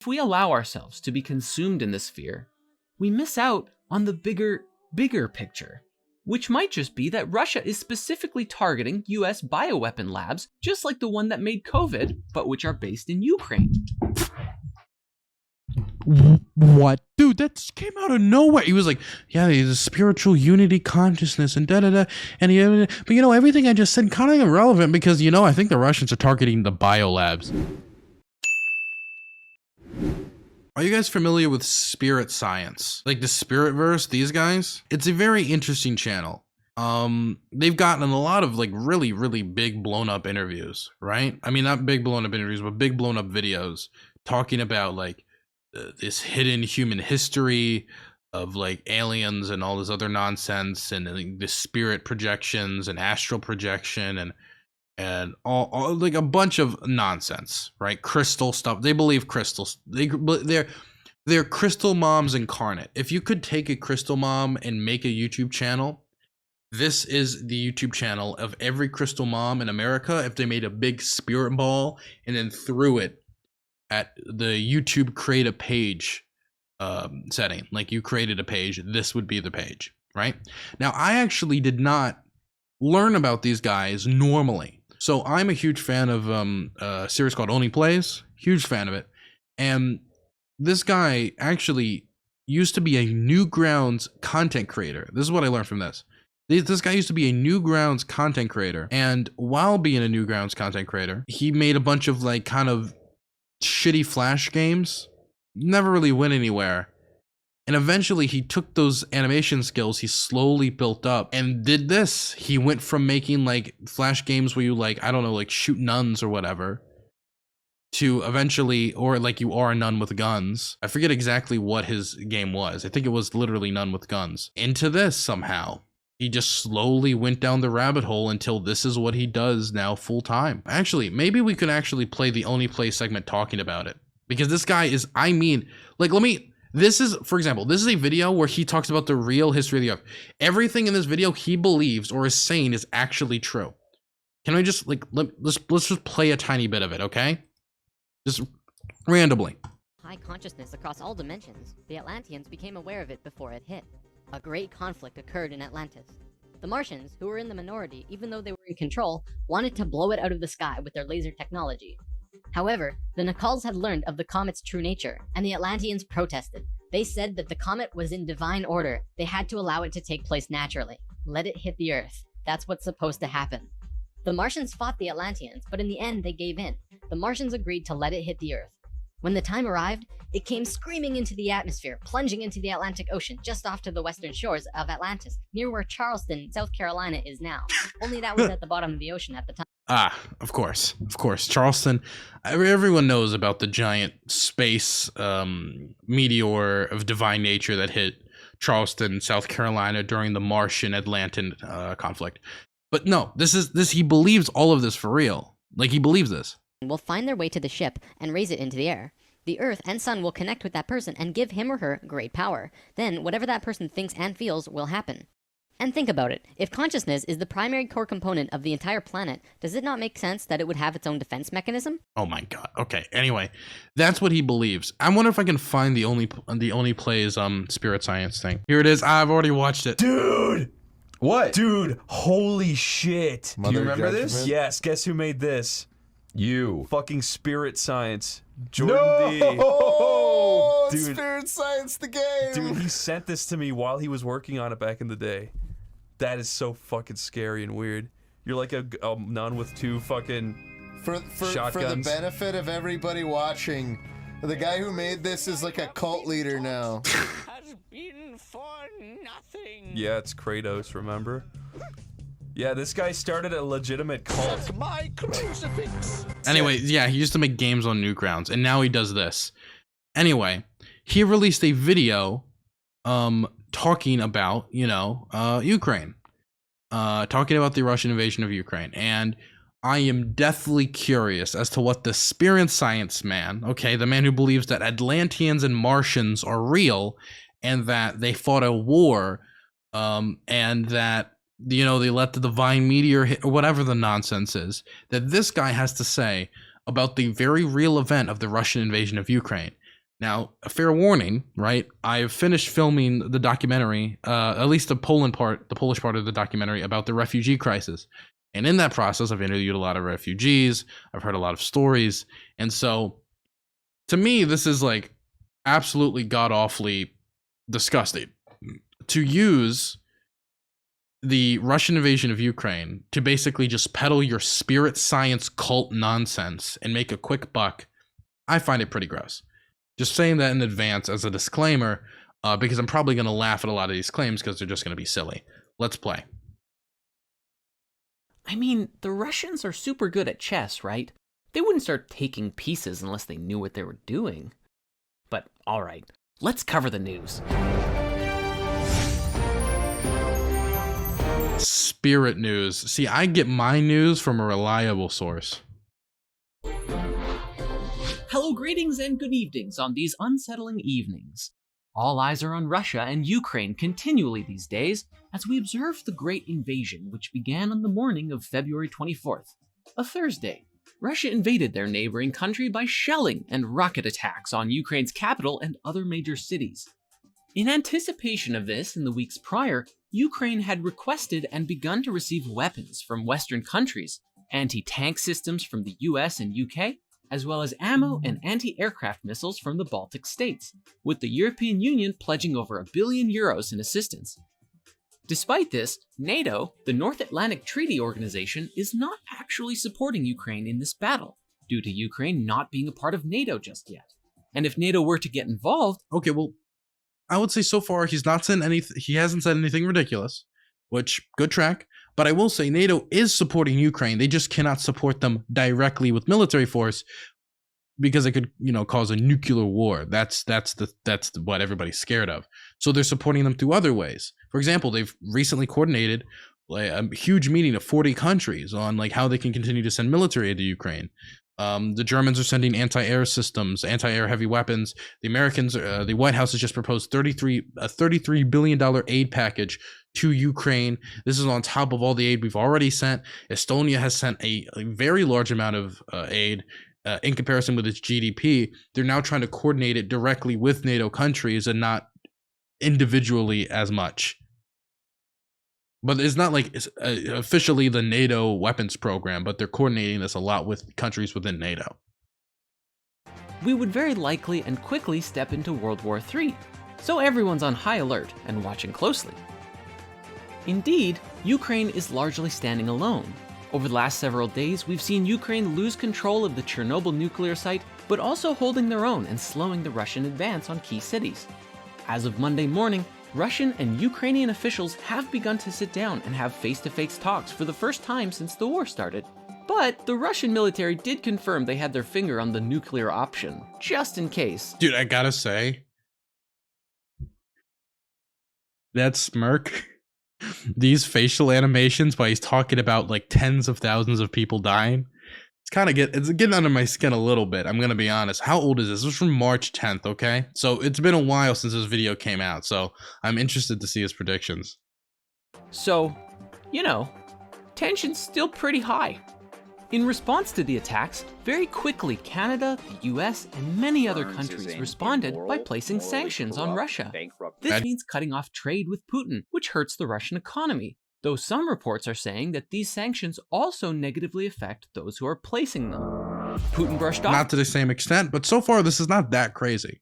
If we allow ourselves to be consumed in this fear, we miss out on the bigger picture, which might just be that Russia is specifically targeting US bioweapon labs, just like the one that made COVID, but which are based in Ukraine. What? Dude, that came out of nowhere. He was like, yeah, there's a spiritual unity consciousness and da-da-da. And but everything I just said kind of irrelevant because, I think the Russians are targeting the biolabs. Are you guys familiar with Spirit Science? Like the Spirit Verse, these guys? It's a very interesting channel. They've gotten a lot of like really, really big blown up interviews, right? I mean, not big blown up interviews, but big blown up videos talking about like this hidden human history of like aliens and all this other nonsense and the spirit projections and astral projection and all like a bunch of nonsense, right? Crystal stuff. They believe crystals. They're crystal moms incarnate. If you could take a crystal mom and make a YouTube channel, this is the YouTube channel of every crystal mom in America. If they made a big spirit ball and then threw it at the YouTube create a page setting, like you created a page, this would be the page, right? Now, I actually did not learn about these guys normally. So I'm a huge fan of a series called Only Plays, huge fan of it. And this guy actually used to be a Newgrounds content creator. This is what I learned from this. This guy used to be a Newgrounds content creator. And while being a Newgrounds content creator, he made a bunch of like kind of shitty Flash games, never really went anywhere. And eventually he took those animation skills he slowly built up and did this. He went from making like Flash games where you like, I don't know, like shoot nuns or whatever, to eventually, or like you are a nun with guns. I forget exactly what his game was. I think it was literally nun with guns. Into this somehow. He just slowly went down the rabbit hole until this is what he does now full time. Actually, maybe we could actually play the Only Play segment talking about it. Because this guy is, this is, for example, this is a video where he talks about the real history of the earth. Everything in this video he believes or is saying is actually true. Can I just, let's just play a tiny bit of it, okay? Just randomly. High consciousness across all dimensions. The Atlanteans became aware of it before it hit. A great conflict occurred in Atlantis. The Martians, who were in the minority even though they were in control, wanted to blow it out of the sky with their laser technology. However, the Nakals had learned of the comet's true nature, and the Atlanteans protested. They said that the comet was in divine order. They had to allow it to take place naturally. Let it hit the Earth. That's what's supposed to happen. The Martians fought the Atlanteans, but in the end they gave in. The Martians agreed to let it hit the Earth. When the time arrived, it came screaming into the atmosphere, plunging into the Atlantic Ocean just off to the western shores of Atlantis, near where Charleston, South Carolina is now. Only that was at the bottom of the ocean at the time. Ah, of course. Charleston. Everyone knows about the giant space meteor of divine nature that hit Charleston, South Carolina during the Martian-Atlantean conflict. But no, he believes all of this for real. Like, he believes this. Will find their way to the ship and raise it into the air. The Earth and Sun will connect with that person and give him or her great power. Then, whatever that person thinks and feels will happen. And think about it. If consciousness is the primary core component of the entire planet, does it not make sense that it would have its own defense mechanism? Oh my god. Okay, anyway. That's what he believes. I wonder if I can find the only plays Spirit Science thing. Here it is. I've already watched it. Dude! What? Dude, holy shit. Do you remember this? Yes, guess who made this? You. Fucking Spirit Science. Jordan No! D. Dude. Spirit Science, the game! Dude, he sent this to me while he was working on it back in the day. That is so fucking scary and weird. You're like a nun with two fucking For shotguns. the benefit of everybody watching, the guy who made this is like a cult leader now. Has been for nothing. Yeah, it's Kratos, remember? Yeah, this guy started a legitimate cult. My crucifix. Anyway, yeah, he used to make games on Newgrounds, and now he does this. Anyway, he released a video talking about, Ukraine. Talking about the Russian invasion of Ukraine. And I am deathly curious as to what the Spirit Science man, okay, the man who believes that Atlanteans and Martians are real, and that they fought a war, and that, they let the divine meteor hit, or whatever the nonsense is, that this guy has to say about the very real event of the Russian invasion of Ukraine. Now, a fair warning, right? I've finished filming the documentary, at least the Polish part of the documentary about the refugee crisis. And in that process, I've interviewed a lot of refugees. I've heard a lot of stories. And so, to me, this is like absolutely god-awfully disgusting. To use the Russian invasion of Ukraine to basically just peddle your spirit science cult nonsense and make a quick buck, I find it pretty gross. Just saying that in advance as a disclaimer, because I'm probably going to laugh at a lot of these claims because they're just going to be silly. Let's play. I mean, the Russians are super good at chess, right? They wouldn't start taking pieces unless they knew what they were doing. But alright, let's cover the news. Spirit news. See, I get my news from a reliable source. Hello, greetings and good evenings on these unsettling evenings. All eyes are on Russia and Ukraine continually these days as we observe the great invasion which began on the morning of February 24th, a Thursday. Russia invaded their neighboring country by shelling and rocket attacks on Ukraine's capital and other major cities. In anticipation of this, in the weeks prior, Ukraine had requested and begun to receive weapons from Western countries, anti-tank systems from the US and UK, as well as ammo and anti-aircraft missiles from the Baltic states, with the European Union pledging over €1 billion in assistance. Despite this, NATO, the North Atlantic Treaty Organization, is not actually supporting Ukraine in this battle, due to Ukraine not being a part of NATO just yet. And if NATO were to get involved... Okay, well, I would say so far he hasn't said anything ridiculous, which, good track. But I will say NATO is supporting Ukraine. They just cannot support them directly with military force because it could, cause a nuclear war. That's what everybody's scared of. So they're supporting them through other ways. For example, they've recently coordinated a huge meeting of 40 countries on how they can continue to send military aid to Ukraine. The Germans are sending anti-air systems, anti-air heavy weapons. The Americans, the White House has just proposed a $33 billion aid package to Ukraine. This is on top of all the aid we've already sent. Estonia has sent a very large amount of aid in comparison with its GDP. They're now trying to coordinate it directly with NATO countries and not individually as much. But it's not like it's officially the NATO weapons program, but they're coordinating this a lot with countries within NATO. We would very likely and quickly step into World War III, so everyone's on high alert and watching closely. Indeed, Ukraine is largely standing alone. Over the last several days, we've seen Ukraine lose control of the Chernobyl nuclear site, but also holding their own and slowing the Russian advance on key cities. As of Monday morning, Russian and Ukrainian officials have begun to sit down and have face-to-face talks for the first time since the war started. But the Russian military did confirm they had their finger on the nuclear option, just in case. Dude, I gotta say, that smirk, these facial animations while he's talking about tens of thousands of people dying, it's getting under my skin a little bit. I'm gonna be honest. How old is this? This was from March 10th, okay? So it's been a while since this video came out, so I'm interested to see his predictions. So, tension's still pretty high. In response to the attacks, very quickly Canada, the US, and many other countries responded by placing sanctions on Russia. This means cutting off trade with Putin, which hurts the Russian economy. Though some reports are saying that these sanctions also negatively affect those who are placing them. Putin brushed off. Not to the same extent, but so far this is not that crazy.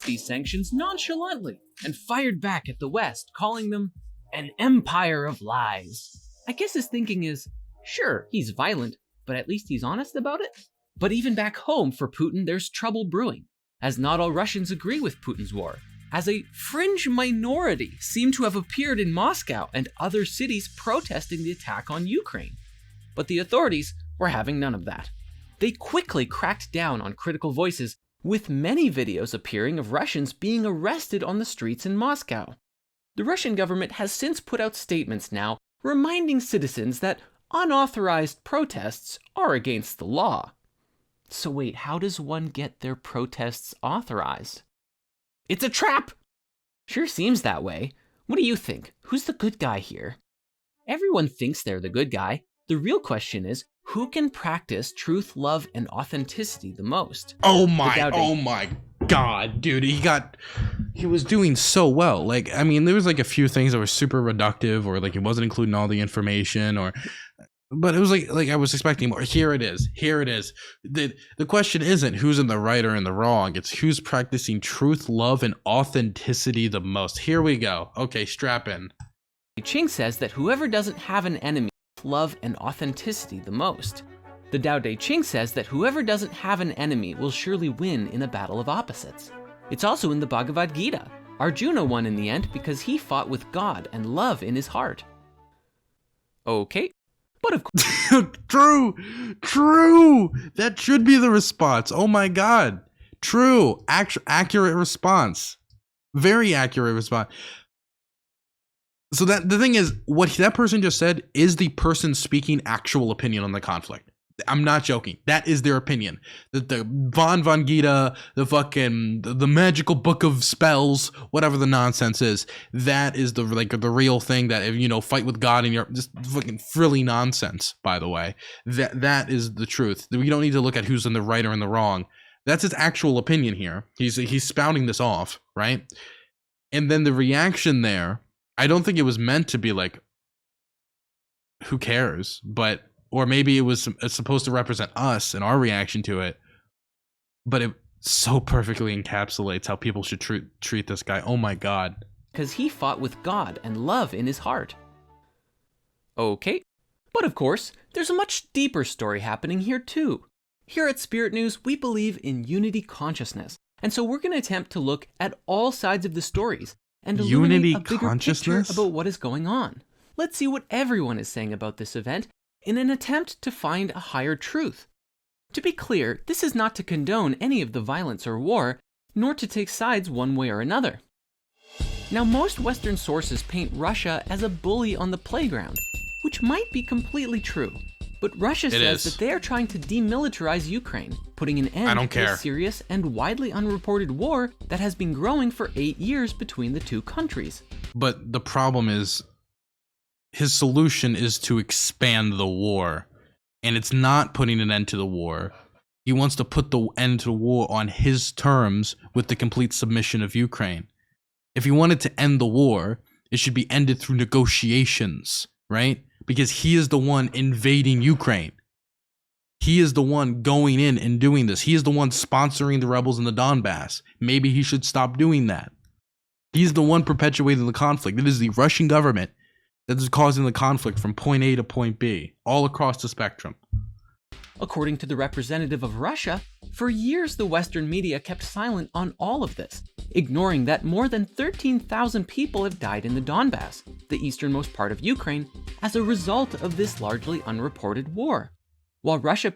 These sanctions nonchalantly and fired back at the West, calling them an empire of lies. I guess his thinking is, sure, he's violent, but at least he's honest about it. But even back home for Putin, there's trouble brewing, as not all Russians agree with Putin's war, as a fringe minority seem to have appeared in Moscow and other cities protesting the attack on Ukraine. But the authorities were having none of that. They quickly cracked down on critical voices, with many videos appearing of Russians being arrested on the streets in Moscow. The Russian government has since put out statements now reminding citizens that unauthorized protests are against the law. So wait, how does one get their protests authorized? It's a trap! Sure seems that way. What do you think? Who's the good guy here? Everyone thinks they're the good guy. The real question is, who can practice truth, love, and authenticity the most? Oh The my god, dude. He was doing so well. Like, I mean, there was like a few things that were super reductive, or like he wasn't including all the information, but it was like I was expecting more. Here it is. The question isn't who's in the right or in the wrong. It's who's practicing truth, love, and authenticity the most. Here we go. Okay, strap in. Ching says that whoever doesn't have an enemy with love and authenticity the most. The Tao Te Ching says that whoever doesn't have an enemy will surely win in a battle of opposites. It's also in the Bhagavad Gita. Arjuna won in the end because he fought with God and love in his heart. Okay, but of course... True. That should be the response. Oh my god. True. Accurate response. Very accurate response. So that the thing is, what that person just said is the person speaking actual opinion on the conflict. I'm not joking. That is their opinion. The Von Gita, the magical book of spells, whatever the nonsense is, that is the real thing. That if fight with God and you're just fucking frilly nonsense. By the way, that is the truth. We don't need to look at who's in the right or in the wrong. That's his actual opinion here. He's spouting this off, right? And then the reaction there, I don't think it was meant to be like, who cares? Or maybe it was supposed to represent us and our reaction to it. But it so perfectly encapsulates how people should treat this guy. Oh my god. Because he fought with God and love in his heart. Okay, but of course, there's a much deeper story happening here too. Here at Spirit News, we believe in unity consciousness. And so we're going to attempt to look at all sides of the stories and illuminate a bigger picture about what is going on. Let's see what everyone is saying about this event in an attempt to find a higher truth. To be clear, this is not to condone any of the violence or war, nor to take sides one way or another. Now, most Western sources paint Russia as a bully on the playground, which might be completely true. But Russia says that they are trying to demilitarize Ukraine, putting an end to a serious and widely unreported war that has been growing for 8 years between the two countries. But the problem is, his solution is to expand the war. And it's not putting an end to the war. He wants to put the end to the war on his terms with the complete submission of Ukraine. If he wanted to end the war, it should be ended through negotiations, right? Because he is the one invading Ukraine. He is the one going in and doing this. He is the one sponsoring the rebels in the Donbass. Maybe he should stop doing that. He's the one perpetuating the conflict. It is the Russian government that is causing the conflict from point A to point B, all across the spectrum. According to the representative of Russia, for years the Western media kept silent on all of this, ignoring that more than 13,000 people have died in the Donbass, the easternmost part of Ukraine, as a result of this largely unreported war. While Russia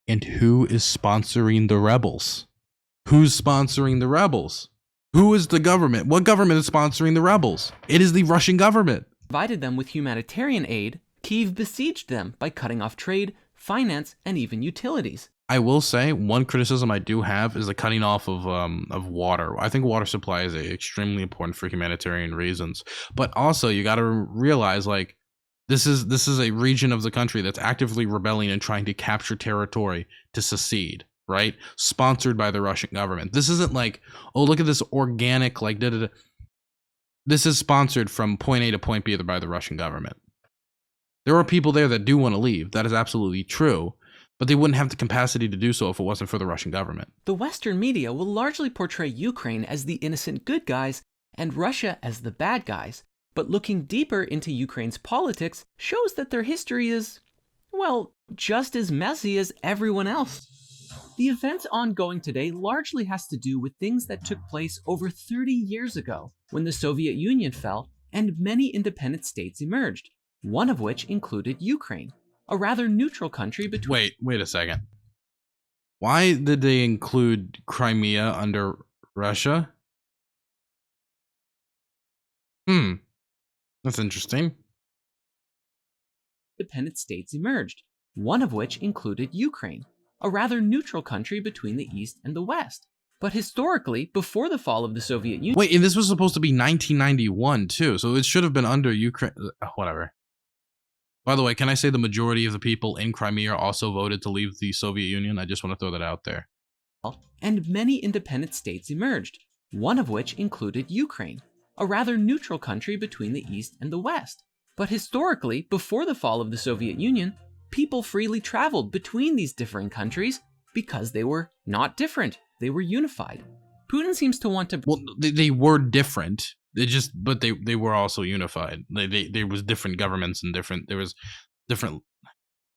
And who is sponsoring the rebels? Who's sponsoring the rebels? Who is the government? What government is sponsoring the rebels? It is the Russian government. Provided them with humanitarian aid, Kyiv besieged them by cutting off trade, finance, and even utilities. I will say one criticism I do have is the cutting off of water. I think water supply is extremely important for humanitarian reasons. But also you got to realize, like, this is a region of the country that's actively rebelling and trying to capture territory to secede, right? Sponsored by the Russian government. This isn't like, oh, look at this organic, like, da-da-da. This is sponsored from point A to point B by the Russian government. There are people there that do want to leave. That is absolutely true. But they wouldn't have the capacity to do so if it wasn't for the Russian government. The Western media will largely portray Ukraine as the innocent good guys and Russia as the bad guys. But looking deeper into Ukraine's politics shows that their history is, well, just as messy as everyone else. The event ongoing today largely has to do with things that took place over 30 years ago, when the Soviet Union fell and many independent states emerged, one of which included Ukraine, a rather neutral country between... Wait a second. Why did they include Crimea under Russia? That's interesting. Independent states emerged, one of which included Ukraine, a rather neutral country between the East and the West. But historically, before the fall of the Soviet Union... Wait, and this was supposed to be 1991 too, so it should have been under Ukraine... Whatever. By the way, can I say the majority of the people in Crimea also voted to leave the Soviet Union? I just want to throw that out there. And many independent states emerged, one of which included Ukraine, a rather neutral country between the East and the West. But historically, before the fall of the Soviet Union, people freely traveled between these differing countries because they were not different, they were unified. Putin seems to want to... Well, they were different. But they were also unified. There was different governments and there was different,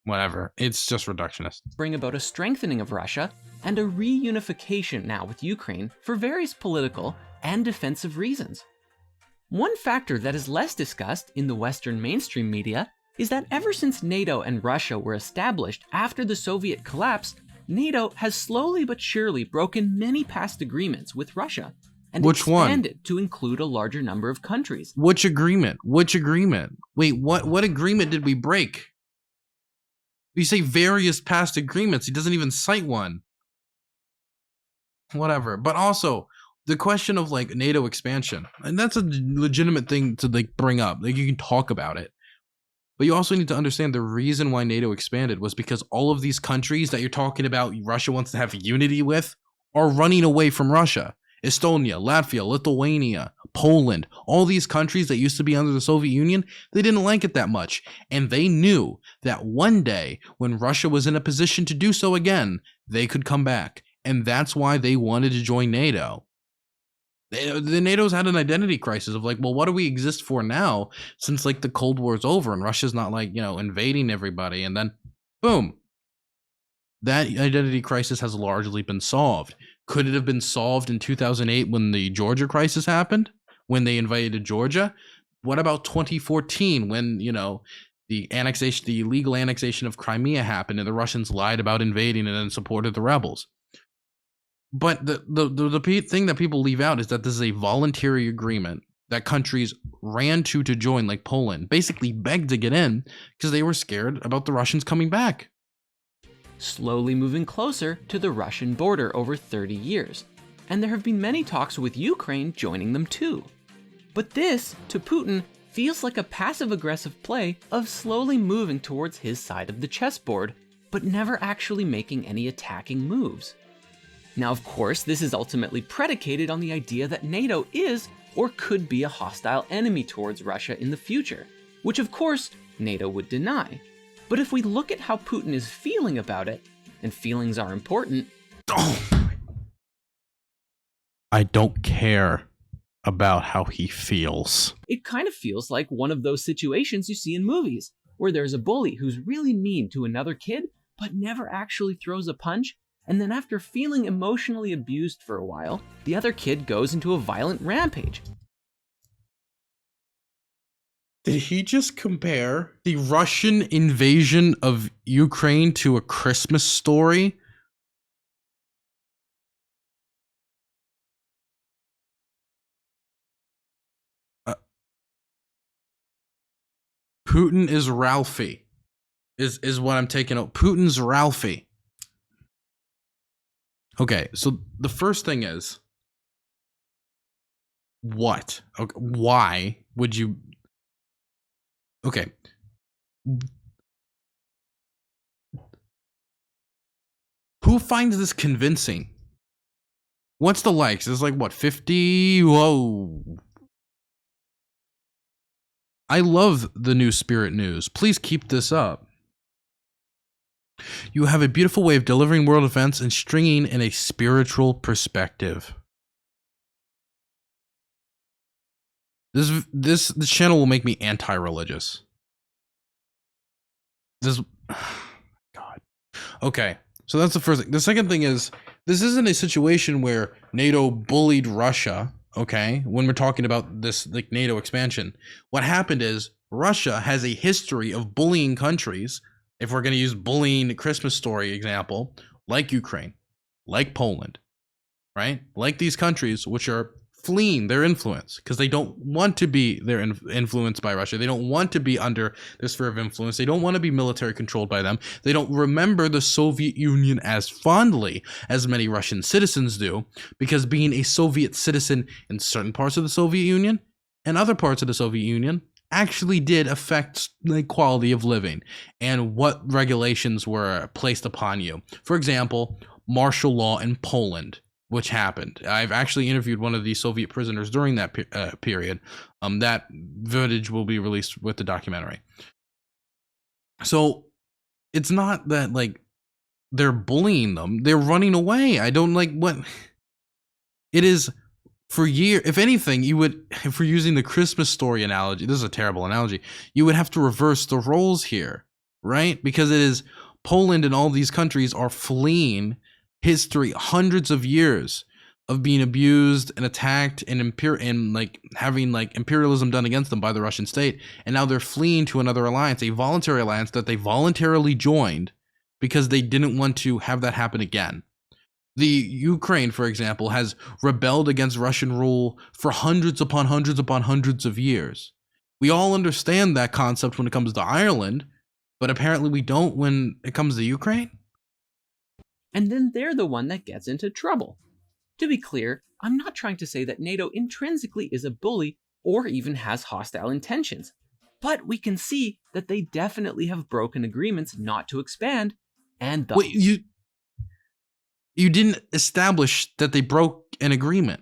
whatever. It's just reductionist. Bring about a strengthening of Russia and a reunification now with Ukraine for various political and defensive reasons. One factor that is less discussed in the Western mainstream media is that ever since NATO and Russia were established after the Soviet collapse, NATO has slowly but surely broken many past agreements with Russia and expanded to include a larger number of countries. Which agreement? Which agreement? Wait, what agreement did we break? We say various past agreements. He doesn't even cite one. Whatever. But also, the question of like NATO expansion, and that's a legitimate thing to like bring up. Like you can talk about it. But you also need to understand the reason why NATO expanded was because all of these countries that you're talking about Russia wants to have unity with are running away from Russia. Estonia, Latvia, Lithuania, Poland, all these countries that used to be under the Soviet Union, they didn't like it that much. And they knew that one day when Russia was in a position to do so again, they could come back. And that's why they wanted to join NATO. The NATO's had an identity crisis of like, well, what do we exist for now since like the Cold War's over and Russia's not like, invading everybody. And then boom, that identity crisis has largely been solved. Could it have been solved in 2008 when the Georgia crisis happened, when they invaded Georgia? What about 2014 when, the illegal annexation of Crimea happened and the Russians lied about invading and then supported the rebels? But the thing that people leave out is that this is a voluntary agreement that countries ran to join, like Poland, basically begged to get in because they were scared about the Russians coming back. Slowly moving closer to the Russian border over 30 years, and there have been many talks with Ukraine joining them too. But this, to Putin, feels like a passive-aggressive play of slowly moving towards his side of the chessboard, but never actually making any attacking moves. Now, of course, this is ultimately predicated on the idea that NATO is or could be a hostile enemy towards Russia in the future, which of course NATO would deny. But if we look at how Putin is feeling about it, and feelings are important... I don't care about how he feels. It kind of feels like one of those situations you see in movies, where there's a bully who's really mean to another kid, but never actually throws a punch, and then after feeling emotionally abused for a while, the other kid goes into a violent rampage. Did he just compare the Russian invasion of Ukraine to a Christmas Story? Putin is Ralphie, is what I'm taking out. Putin's Ralphie. Okay, so the first thing is, what? Okay, why would you... Okay. Who finds this convincing? What's the likes? It's like, what, 50? Whoa. I love the new Spirit News. Please keep this up. You have a beautiful way of delivering world events and stringing in a spiritual perspective. This channel will make me anti-religious. God. Okay, so that's the first thing. The second thing is, this isn't a situation where NATO bullied Russia, okay? When we're talking about this like NATO expansion. What happened is Russia has a history of bullying countries, if we're going to use bullying Christmas Story example, like Ukraine, like Poland, right? Like these countries which are fleeing their influence because they don't want to be influenced by Russia. They don't want to be under their sphere of influence. They don't want to be military controlled by them. They don't remember the Soviet Union as fondly as many Russian citizens do, because being a Soviet citizen in certain parts of the Soviet Union and other parts of the Soviet Union actually did affect like quality of living and what regulations were placed upon you. For example, martial law in Poland, which happened. I've actually interviewed one of the Soviet prisoners during that period. That footage will be released with the documentary. So it's not that like they're bullying them, they're running away. I don't like what it is. For years, if anything, you would, if we're using the Christmas story analogy, this is a terrible analogy, you would have to reverse the roles here, right? Because it is Poland and all these countries are fleeing history, hundreds of years of being abused and attacked and like having like imperialism done against them by the Russian state. And now they're fleeing to another alliance, a voluntary alliance that they voluntarily joined because they didn't want to have that happen again. The Ukraine, for example, has rebelled against Russian rule for hundreds upon hundreds upon hundreds of years. We all understand that concept when it comes to Ireland, but apparently we don't when it comes to Ukraine. And then they're the one that gets into trouble. To be clear, I'm not trying to say that NATO intrinsically is a bully or even has hostile intentions, but we can see that they definitely have broken agreements not to expand, and thus... Wait, you didn't establish that they broke an agreement.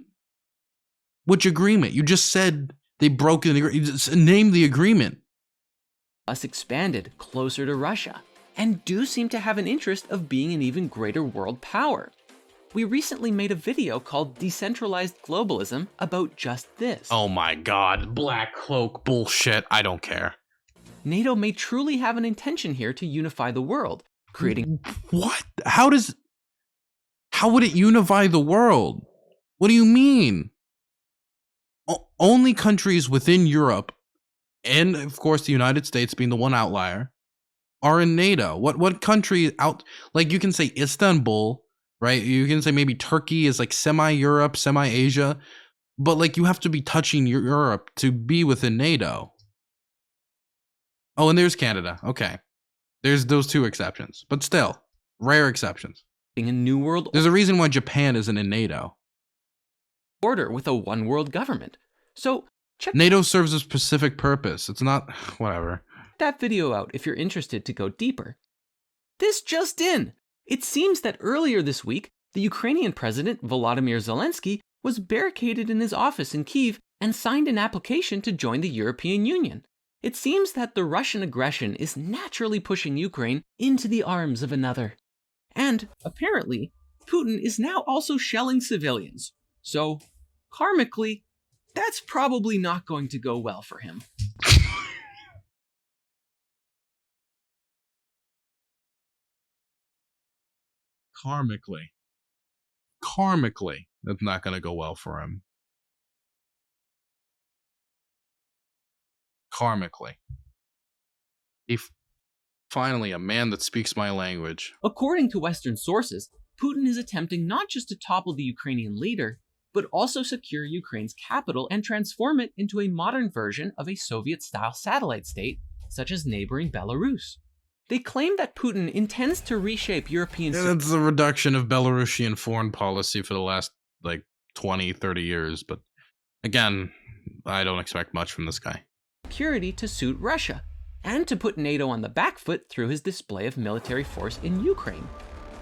Which agreement? You just said they broke an agreement. You just name the agreement. Us expanded closer to Russia, and do seem to have an interest of being an even greater world power. We recently made a video called Decentralized Globalism about just this. Oh my god, black cloak bullshit. I don't care. NATO may truly have an intention here to unify the world, creating... What? How would it unify the world? What do you mean? Only countries within Europe, and of course the United States being the one outlier, are in NATO. What country out, like you can say Istanbul, right? You can say maybe Turkey is like semi-Europe, semi-Asia, but like you have to be touching Europe to be within NATO. Oh, and there's Canada. Okay. There's those two exceptions, but still, rare exceptions. a new world There's a reason why Japan isn't in NATO. order with a one world government. So check NATO serves a specific purpose. It's not whatever. that video out if you're interested to go deeper. This just in. It seems that earlier this week, the Ukrainian president, Volodymyr Zelensky, was barricaded in his office in Kyiv and signed an application to join the European Union. It seems that the Russian aggression is naturally pushing Ukraine into the arms of another. And, apparently, Putin is now also shelling civilians. So, karmically, that's probably not going to go well for him. Karmically, that's not going to go well for him. Karmically. Finally, a man that speaks my language. According to Western sources, Putin is attempting not just to topple the Ukrainian leader, but also secure Ukraine's capital and transform it into a modern version of a Soviet-style satellite state, such as neighboring Belarus. They claim that Putin intends to reshape European... That's the reduction of Belarusian foreign policy for the last, 20, 30 years. But, again, I don't expect much from this guy. security to suit Russia, and to put NATO on the back foot through his display of military force in Ukraine.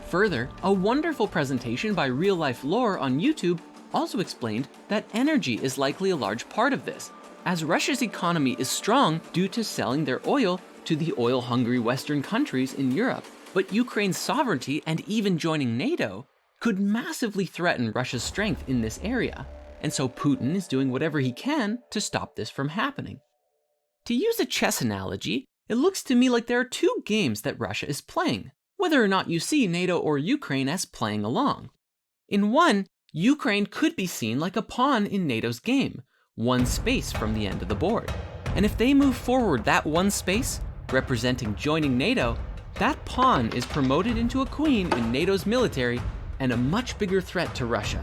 Further, a wonderful presentation by Real Life Lore on YouTube also explained that energy is likely a large part of this, as Russia's economy is strong due to selling their oil to the oil-hungry Western countries in Europe. But Ukraine's sovereignty and even joining NATO could massively threaten Russia's strength in this area, and so Putin is doing whatever he can to stop this from happening. To use a chess analogy, it looks to me like there are two games that Russia is playing, whether or not you see NATO or Ukraine as playing along. In one, Ukraine could be seen like a pawn in NATO's game, one space from the end of the board. And if they move forward that one space, representing joining NATO, that pawn is promoted into a queen in NATO's military and a much bigger threat to Russia.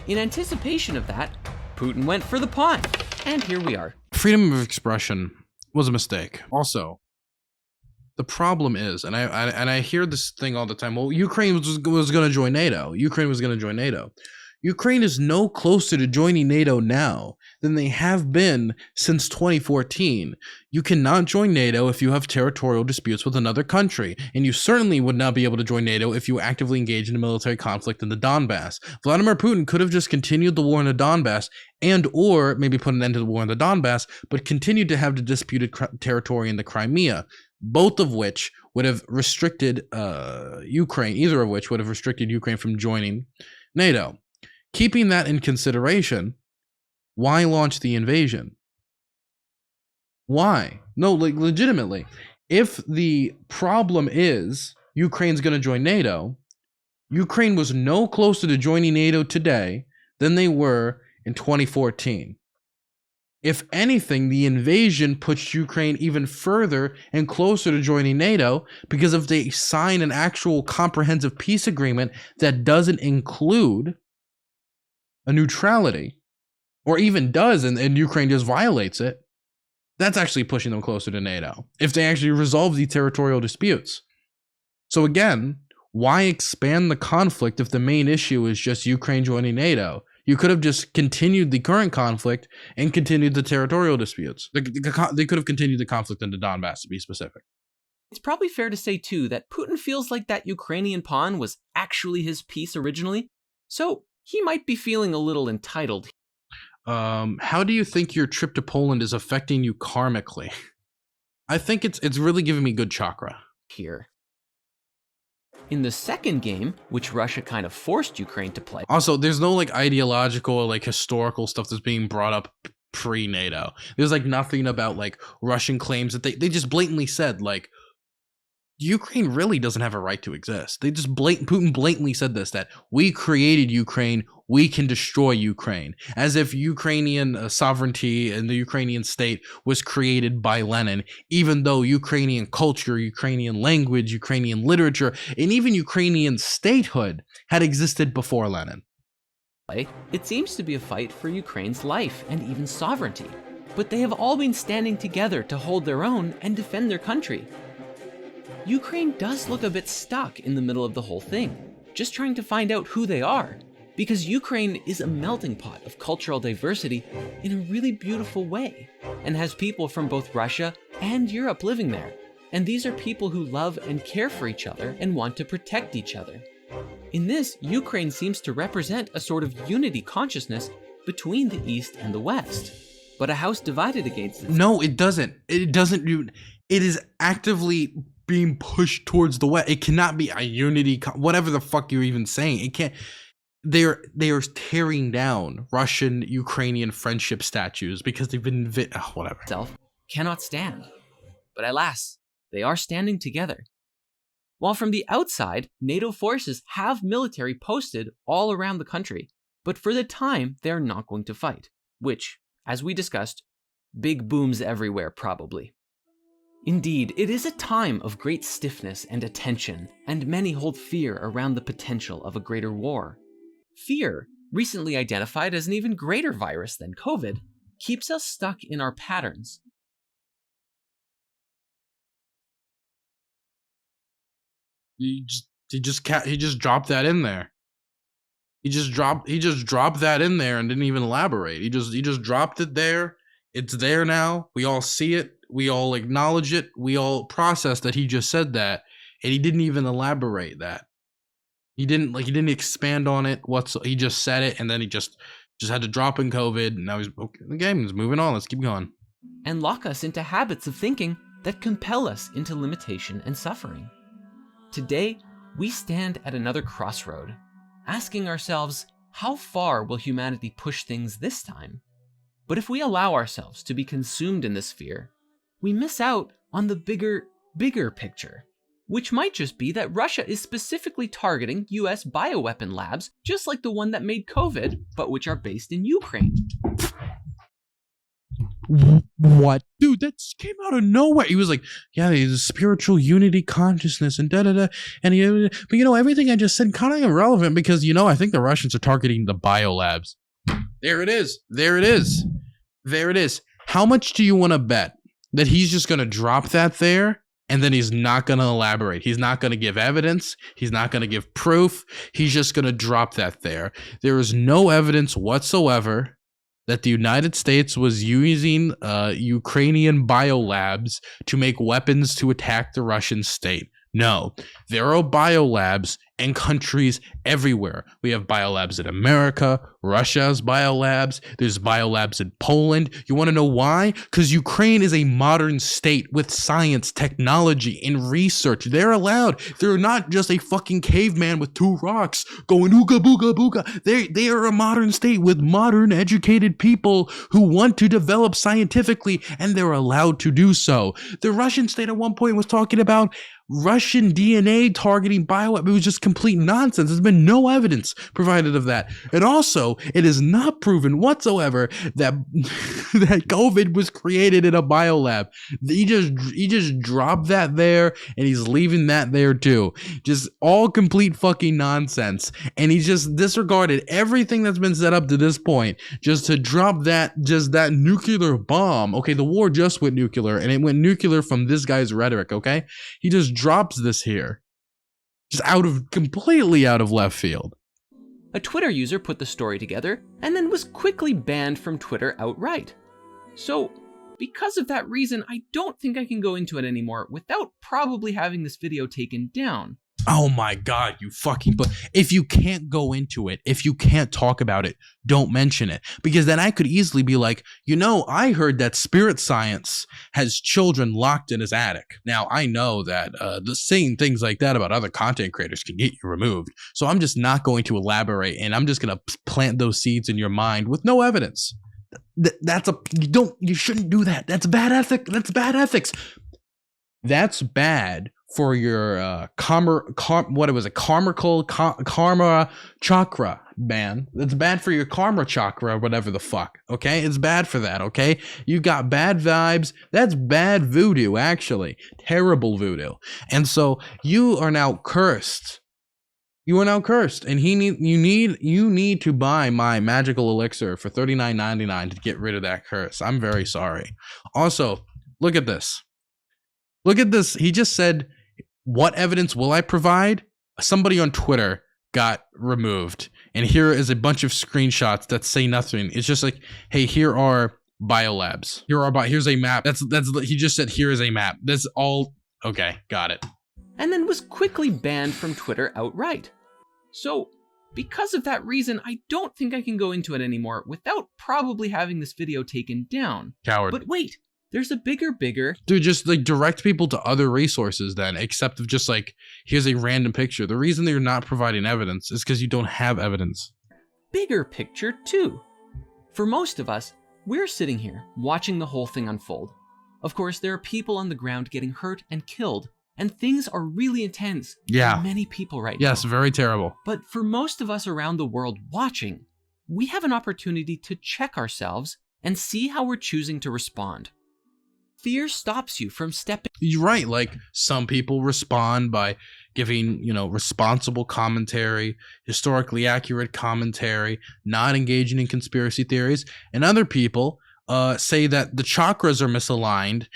In anticipation of that, Putin went for the pawn, and here we are. Freedom of expression was a mistake. Also, the problem is, and I hear this thing all the time, well, Ukraine was going to join NATO. Ukraine was going to join NATO. Ukraine is no closer to joining NATO now than they have been since 2014. You cannot join NATO if you have territorial disputes with another country, and you certainly would not be able to join NATO if you actively engage in a military conflict in the Donbass. Vladimir Putin could have just continued the war in the Donbass and or maybe put an end to the war in the Donbass, but continued to have the disputed territory in the Crimea, both of which would have restricted Ukraine, either of which would have restricted Ukraine from joining NATO. Keeping that in consideration, why launch the invasion? Why? No, like legitimately. If the problem is Ukraine's going to join NATO, Ukraine was no closer to joining NATO today than they were in 2014. If anything, the invasion pushed Ukraine even further and closer to joining NATO, because if they sign an actual comprehensive peace agreement that doesn't include a neutrality, or even does, and Ukraine just violates it, that's actually pushing them closer to NATO, if they actually resolve the territorial disputes. So again, why expand the conflict if the main issue is just Ukraine joining NATO? You could have just continued the current conflict and continued the territorial disputes. They could have continued the conflict in the Donbass, to be specific. It's probably fair to say, too, that Putin feels like that Ukrainian pawn was actually his piece originally, so he might be feeling a little entitled. How do you think your trip to Poland is affecting you karmically? I think it's really giving me good chakra. Here. In the second game, which Russia kind of forced Ukraine to play. Also, there's no like ideological or like historical stuff that's being brought up pre-NATO. There's like nothing about like Russian claims that they just blatantly said like Ukraine really doesn't have a right to exist. They just Putin blatantly said this, that we created Ukraine, we can destroy Ukraine, as if Ukrainian sovereignty and the Ukrainian state was created by Lenin, even though Ukrainian culture, Ukrainian language, Ukrainian literature, and even Ukrainian statehood had existed before Lenin. It seems to be a fight for Ukraine's life and even sovereignty, but they have all been standing together to hold their own and defend their country. Ukraine does look a bit stuck in the middle of the whole thing, just trying to find out who they are, because Ukraine is a melting pot of cultural diversity in a really beautiful way, and has people from both Russia and Europe living there. And these are people who love and care for each other and want to protect each other. In this, Ukraine seems to represent a sort of unity consciousness between the East and the West, but a house divided against it. No, it doesn't. It doesn't. It is actively being pushed towards the West. It cannot be a unity, whatever the fuck you're even saying. It can't. They are tearing down Russian Ukrainian friendship statues because they've been whatever. Cannot stand, but alas, they are standing together. While from the outside, NATO forces have military posted all around the country, but for the time, they're not going to fight, which, as we discussed, big booms everywhere probably. Indeed, it is a time of great stiffness and attention, and many hold fear around the potential of a greater war. Fear, recently identified as an even greater virus than COVID, keeps us stuck in our patterns. He just dropped that in there. He just dropped that in there and didn't even elaborate. He just dropped it there. It's there now. We all see it. We all acknowledge it. We all process that he just said that, and he didn't even elaborate that. He didn't expand on it. He just said it, and then he just had to drop in COVID, and now he's okay. The game is moving on. Let's keep going. And lock us into habits of thinking that compel us into limitation and suffering. Today, we stand at another crossroad, asking ourselves, how far will humanity push things this time? But if we allow ourselves to be consumed in this fear, we miss out on the bigger picture, which might just be that Russia is specifically targeting US bioweapon labs, just like the one that made COVID, but which are based in Ukraine. What? Dude, that came out of nowhere. He was like, yeah, there's a spiritual unity consciousness and da-da-da. And but everything I just said kind of irrelevant because, I think the Russians are targeting the biolabs. There it is. There it is. How much do you want to bet that he's just going to drop that there and then he's not going to elaborate. He's not going to give evidence. He's not going to give proof. He's just going to drop that there. There is no evidence whatsoever that the United States was using Ukrainian biolabs to make weapons to attack the Russian state. No, there are biolabs in countries everywhere. We have biolabs in America. Russia has biolabs. There's biolabs in Poland. You want to know why? Because Ukraine is a modern state with science, technology, and research. They're allowed. They're not just a fucking caveman with two rocks going ooga booga booga. They are a modern state with modern, educated people who want to develop scientifically, and they're allowed to do so. The Russian state at one point was talking about Russian DNA targeting bioweapons. It was just complete nonsense. There's been no evidence provided of that. And also, it is not proven whatsoever that that COVID was created in a biolab. He just dropped that there, and he's leaving that there too. Just all complete fucking nonsense. And he just disregarded everything that's been set up to this point just to drop that nuclear bomb. Okay, the war just went nuclear, and it went nuclear from this guy's rhetoric, okay? He just drops this here. Just completely out of left field. A Twitter user put the story together and then was quickly banned from Twitter outright. So, because of that reason, I don't think I can go into it anymore without probably having this video taken down. Oh my God, you fucking, but if you can't go into it, if you can't talk about it, don't mention it. Because then I could easily be like, I heard that Spirit Science has children locked in his attic. Now, I know that saying things like that about other content creators can get you removed. So I'm just not going to elaborate, and I'm just going to plant those seeds in your mind with no evidence. You shouldn't do that. That's bad ethics. That's bad ethics. That's bad for your karma chakra, man. It's bad for your karma chakra, whatever the fuck. Okay, it's bad for that. Okay, you got bad vibes. That's bad voodoo, actually, terrible voodoo. And so you are now cursed. You are now cursed, and you need to buy my magical elixir for $39.99 to get rid of that curse. I'm very sorry. Also, look at this. Look at this. He just said, "What evidence will I provide?" Somebody on Twitter got removed, and here is a bunch of screenshots that say nothing. It's just like, "Hey, here are biolabs. Here's a map." That's he just said, "Here is a map." That's all. Okay, got it. And then was quickly banned from Twitter outright. So, because of that reason, I don't think I can go into it anymore without probably having this video taken down. Coward. But wait, there's a bigger... Dude, just like direct people to other resources then, except of just like, here's a random picture. The reason that you're not providing evidence is because you don't have evidence. Bigger picture too. For most of us, we're sitting here watching the whole thing unfold. Of course, there are people on the ground getting hurt and killed, and things are really intense for many people right now. Yes, very terrible. But for most of us around the world watching, we have an opportunity to check ourselves and see how we're choosing to respond. Fear stops you from stepping... You're right. Like, some people respond by giving, responsible commentary, historically accurate commentary, not engaging in conspiracy theories. And other people say that the chakras are misaligned,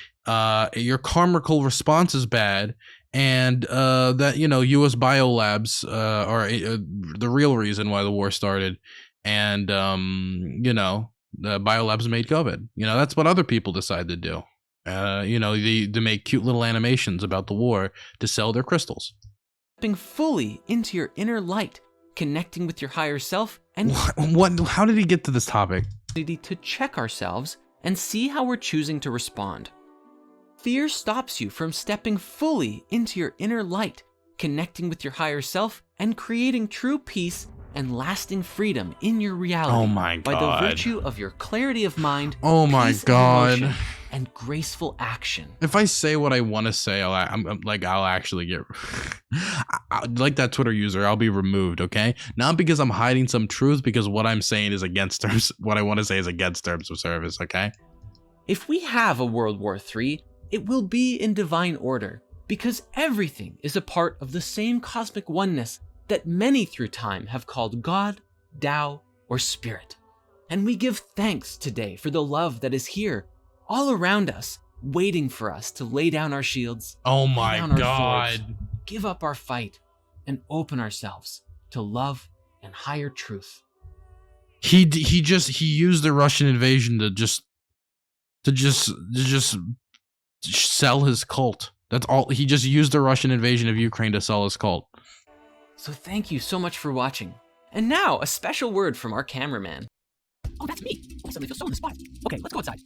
your karmical response is bad, and that, U.S. biolabs are the real reason why the war started. And, the biolabs made COVID. That's what other people decide to do. To make cute little animations about the war to sell their crystals. Stepping fully into your inner light, connecting with your higher self, and what? How did he get to this topic? To check ourselves and see how we're choosing to respond. Fear stops you from stepping fully into your inner light, connecting with your higher self, and creating true peace and lasting freedom in your reality. Oh my God. By the virtue of your clarity of mind, oh my God, and graceful action. If I say what I want to say, I'll actually get like that Twitter user. I'll be removed. Okay, not because I'm hiding some truth, because what I'm saying is against terms. What I want to say is against terms of service. Okay. If we have a World War III, it will be in divine order, because everything is a part of the same cosmic oneness that many through time have called God, Tao, or Spirit. And we give thanks today for the love that is here, all around us, waiting for us to lay down our shields, Oh lay my down our god. swords, give up our fight, and open ourselves to love and higher truth. He used the Russian invasion to just sell his cult. That's all. He just used the Russian invasion of Ukraine to sell his cult. So thank you so much for watching. And now, a special word from our cameraman. Oh, that's me. I suddenly feel so on the spot. Okay, let's go outside.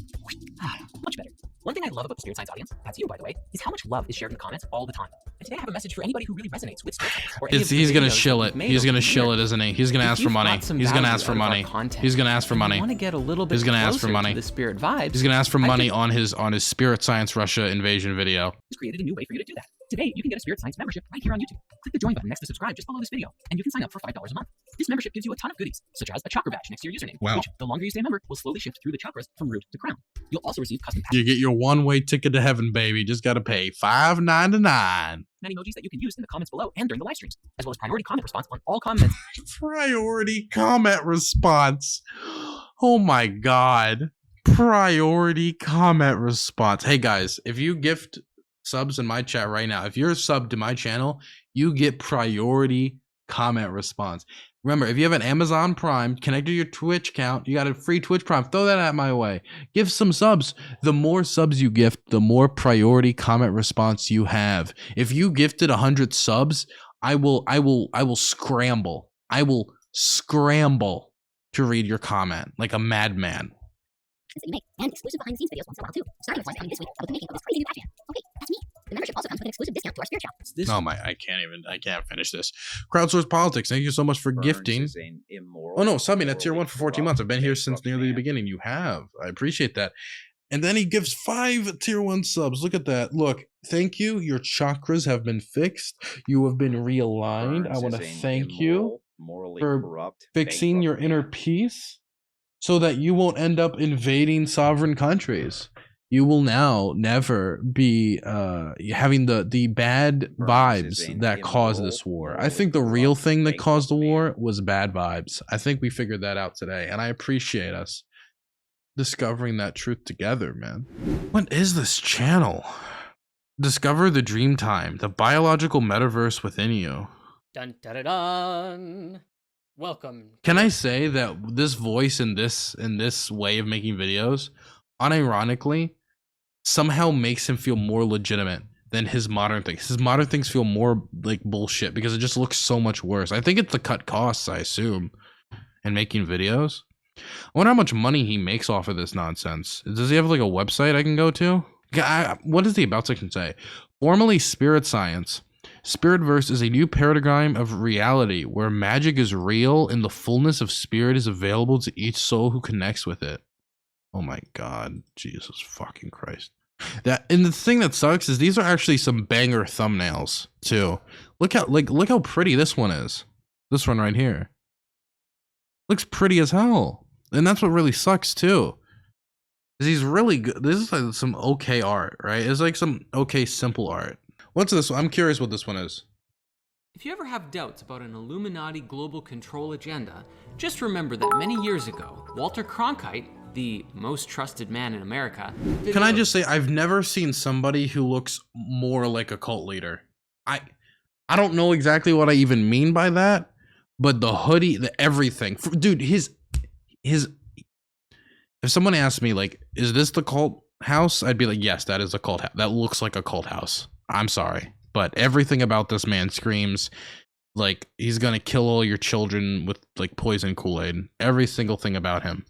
Much better. One thing I love about the Spirit Science audience, that's you by the way, is how much love is shared in the comments all the time. And today I have a message for anybody who really resonates with Spirit Science. Or any of the He's gonna videos shill that it. we've made He's over gonna the shill years. it, isn't he? He's gonna If ask for you've money. got some He's gonna value ask for out of our money. content, He's gonna ask for and you money. want to get a little bit He's gonna ask for closer money. to the Spirit vibes. He's gonna ask for I money on his Spirit Science Russia invasion video. created a new way for you to do that. Today, you can get a Spirit Science membership right here on YouTube. Click the join button next to subscribe just below this video, and you can sign up for $5 a month. This membership gives you a ton of goodies, such as a chakra badge next to your username, Wow. which, the longer you stay a member, will slowly shift through the chakras from root to crown. You'll also receive custom You get your one-way ticket to heaven, baby. Just gotta pay $5.99. emojis that you can use in the comments below and during the live streams, as well as priority comment response on all comments. Priority comment response. Oh my god. Priority comment response. Hey guys, if you gift subs in my chat right now, if you're subbed to my channel, you get priority comment response. Remember, if you have an Amazon Prime connected to your Twitch account, you got a free Twitch Prime, throw that at my way. Give some subs. The more subs you gift, the more priority comment response you have. If you gifted 100 subs, I will scramble. I will scramble to read your comment like a madman. That you make, and exclusive behind the scenes videos once in a while too. Starting with one coming this week about the making of this crazy new Batman. Okay, that's me. The membership also comes with an exclusive discount to our Spirit Shop. This Oh my, I can't finish this. Crowdsource Politics, thank you so much for gifting. Oh no, Subby, that's tier 1 for 14 months. I've been here since nearly the beginning. You have. I appreciate that. And then he gives 5 tier 1 subs. Look at that. Look, thank you. Your chakras have been fixed. You have been realigned. I want to thank you for fixing your inner peace so that you won't end up invading sovereign countries. You will now never be having the bad vibes that caused this war. I think the real thing that caused the war was bad vibes. I think we figured that out today, and I appreciate us discovering that truth together, man. What is this channel? Discover the dream time, the biological metaverse within you. Dun dun dun dun. Welcome. Can I say that this voice in this way of making videos, unironically, somehow makes him feel more legitimate than his modern things. His modern things feel more like bullshit because it just looks so much worse. I think it's the cut costs, I assume, in making videos. I wonder how much money he makes off of this nonsense. Does he have like a website I can go to? What does the about section say? Formerly Spirit Science, Spiritverse is a new paradigm of reality where magic is real and the fullness of spirit is available to each soul who connects with it. Oh my god, Jesus fucking Christ. And the thing that sucks is these are actually some banger thumbnails too. Look how pretty this one is. This one right here. Looks pretty as hell. And that's what really sucks too. He's really good. This is like some okay art, right? It's like some okay simple art. What's this one? I'm curious what this one is. If you ever have doubts about an Illuminati global control agenda, just remember that many years ago, Walter Cronkite, the most trusted man in America. Can I just say, I've never seen somebody who looks more like a cult leader. I don't know exactly what I even mean by that, but the hoodie, the everything. Dude, his if someone asked me, like, is this the cult house? I'd be like, yes, that is a cult house. That looks like a cult house. I'm sorry, but everything about this man screams like he's gonna kill all your children with like poison Kool-Aid. Every single thing about him.